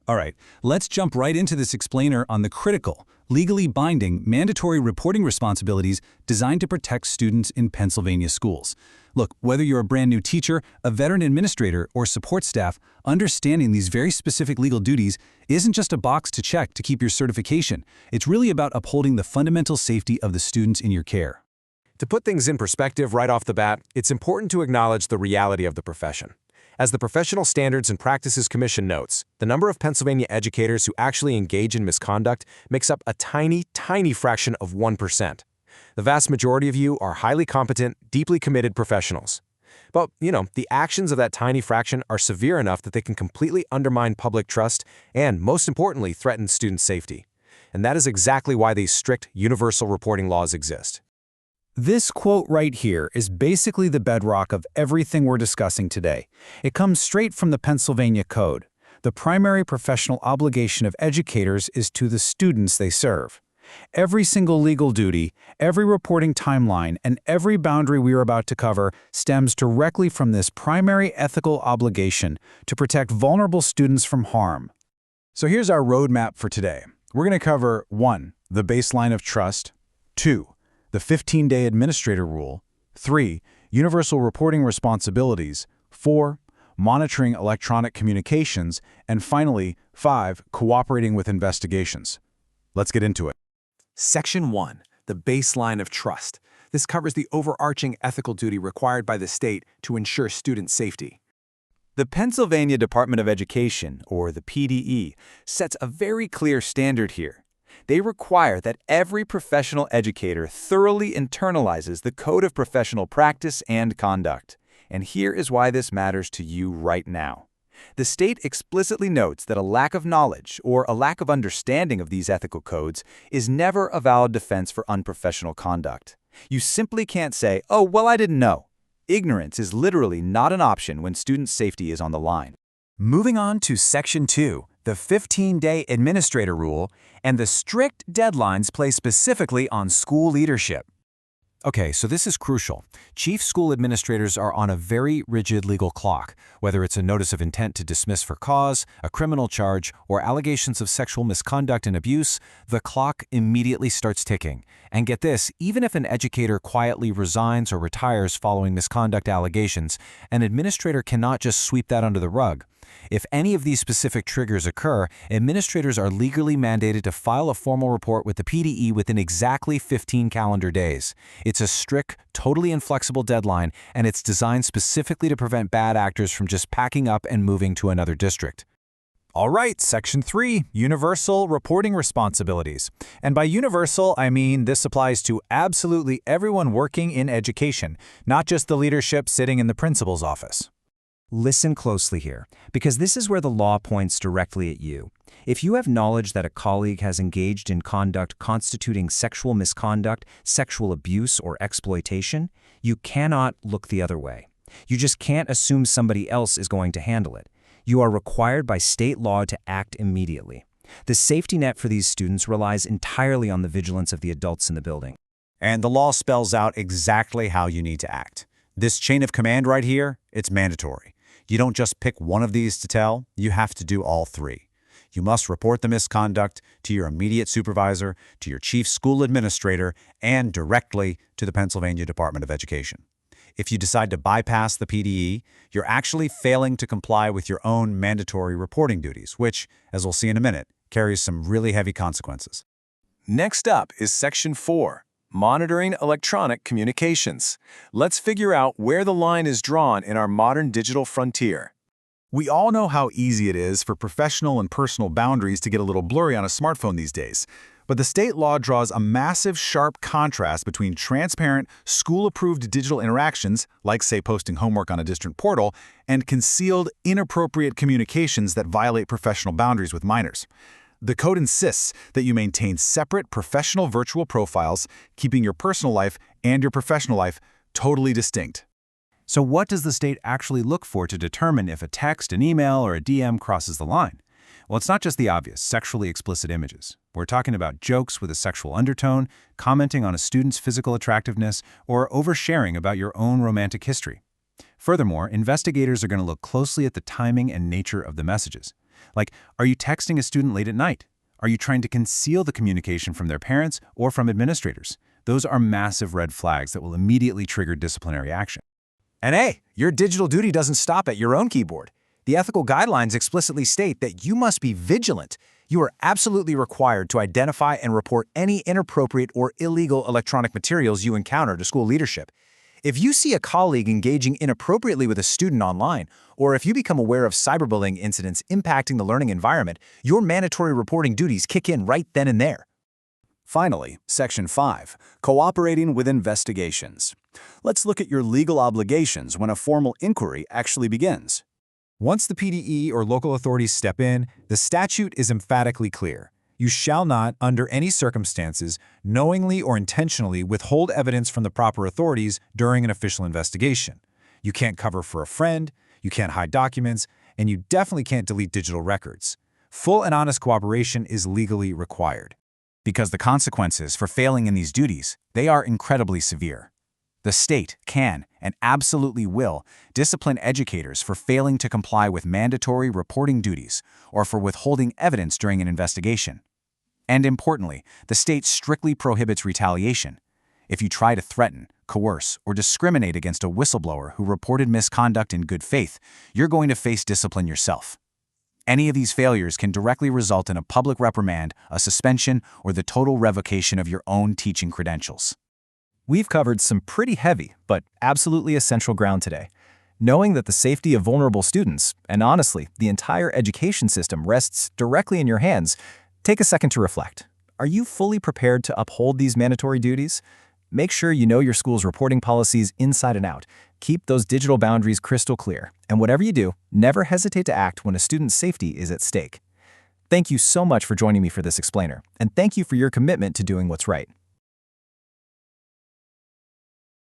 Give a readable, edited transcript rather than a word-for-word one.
All right, let's jump right into this explainer on the critical, legally binding, mandatory reporting responsibilities designed to protect students in Pennsylvania schools. Look, whether you're a brand new teacher, a veteran administrator, or support staff, understanding these very specific legal duties isn't just a box to check to keep your certification. It's really about upholding the fundamental safety of the students in your care. To put things in perspective right off the bat, it's important to acknowledge the reality of the profession. As the Professional Standards and Practices Commission notes, the number of Pennsylvania educators who actually engage in misconduct makes up a tiny, tiny fraction of 1%. The vast majority of you are highly competent, deeply committed professionals. But, the actions of that tiny fraction are severe enough that they can completely undermine public trust and, most importantly, threaten student safety. And that is exactly why these strict, universal reporting laws exist. This quote right here is basically the bedrock of everything we're discussing today. It comes straight from the Pennsylvania Code. The primary professional obligation of educators is to the students they serve. Every single legal duty, every reporting timeline, and every boundary we are about to cover stems directly from this primary ethical obligation to protect vulnerable students from harm. So here's our roadmap for today. We're going to cover 1. The baseline of trust, 2. The 15-day administrator rule, 3. Universal reporting responsibilities, 4. Monitoring electronic communications, and finally, 5. Cooperating with investigations. Let's get into it. Section 1. The baseline of trust. This covers the overarching ethical duty required by the state to ensure student safety. The Pennsylvania Department of Education, or the PDE, sets a very clear standard here. They require that every professional educator thoroughly internalizes the Code of Professional Practice and Conduct. And here is why this matters to you right now. The state explicitly notes that a lack of knowledge or a lack of understanding of these ethical codes is never a valid defense for unprofessional conduct. You simply can't say, "Oh, well, I didn't know." Ignorance is literally not an option when student safety is on the line. Moving on to Section 2, the 15-day administrator rule, and the strict deadlines placed specifically on school leadership. Okay, so this is crucial. Chief school administrators are on a very rigid legal clock. Whether it's a notice of intent to dismiss for cause, a criminal charge, or allegations of sexual misconduct and abuse, the clock immediately starts ticking. And get this, even if an educator quietly resigns or retires following misconduct allegations, an administrator cannot just sweep that under the rug. If any of these specific triggers occur, administrators are legally mandated to file a formal report with the PDE within exactly 15 calendar days. It's a strict, totally inflexible deadline, and it's designed specifically to prevent bad actors from just packing up and moving to another district. All right, Section 3, Universal Reporting Responsibilities. And by universal, I mean this applies to absolutely everyone working in education, not just the leadership sitting in the principal's office. Listen closely here, because this is where the law points directly at you. If you have knowledge that a colleague has engaged in conduct constituting sexual misconduct, sexual abuse, or exploitation, you cannot look the other way. You just can't assume somebody else is going to handle it. You are required by state law to act immediately. The safety net for these students relies entirely on the vigilance of the adults in the building. And the law spells out exactly how you need to act. This chain of command right here, it's mandatory. You don't just pick one of these to tell, you have to do all 3. You must report the misconduct to your immediate supervisor, to your chief school administrator, and directly to the Pennsylvania Department of Education. If you decide to bypass the PDE, you're actually failing to comply with your own mandatory reporting duties, which, as we'll see in a minute, carries some really heavy consequences. Next up is Section 4. Monitoring electronic communications. Let's figure out where the line is drawn in our modern digital frontier. We all know how easy it is for professional and personal boundaries to get a little blurry on a smartphone these days. But the state law draws a massive, sharp contrast between transparent, school-approved digital interactions, like, say, posting homework on a district portal, and concealed, inappropriate communications that violate professional boundaries with minors. The code insists that you maintain separate professional virtual profiles, keeping your personal life and your professional life totally distinct. So what does the state actually look for to determine if a text, an email, or a DM crosses the line? Well, it's not just the obvious, sexually explicit images. We're talking about jokes with a sexual undertone, commenting on a student's physical attractiveness, or oversharing about your own romantic history. Furthermore, investigators are going to look closely at the timing and nature of the messages. Like, are you texting a student late at night? Are you trying to conceal the communication from their parents or from administrators? Those are massive red flags that will immediately trigger disciplinary action. And hey, your digital duty doesn't stop at your own keyboard. The ethical guidelines explicitly state that you must be vigilant. You are absolutely required to identify and report any inappropriate or illegal electronic materials you encounter to school leadership. If you see a colleague engaging inappropriately with a student online, or if you become aware of cyberbullying incidents impacting the learning environment, your mandatory reporting duties kick in right then and there. Finally, Section 5, cooperating with investigations. Let's look at your legal obligations when a formal inquiry actually begins. Once the PDE or local authorities step in, the statute is emphatically clear. You shall not, under any circumstances, knowingly or intentionally withhold evidence from the proper authorities during an official investigation. You can't cover for a friend, you can't hide documents, and you definitely can't delete digital records. Full and honest cooperation is legally required. Because the consequences for failing in these duties, they are incredibly severe. The state can, and absolutely will, discipline educators for failing to comply with mandatory reporting duties or for withholding evidence during an investigation. And importantly, the state strictly prohibits retaliation. If you try to threaten, coerce, or discriminate against a whistleblower who reported misconduct in good faith, you're going to face discipline yourself. Any of these failures can directly result in a public reprimand, a suspension, or the total revocation of your own teaching credentials. We've covered some pretty heavy, but absolutely essential ground today. Knowing that the safety of vulnerable students, and honestly, the entire education system rests directly in your hands, take a second to reflect. Are you fully prepared to uphold these mandatory duties? Make sure you know your school's reporting policies inside and out. Keep those digital boundaries crystal clear. And whatever you do, never hesitate to act when a student's safety is at stake. Thank you so much for joining me for this explainer, and thank you for your commitment to doing what's right.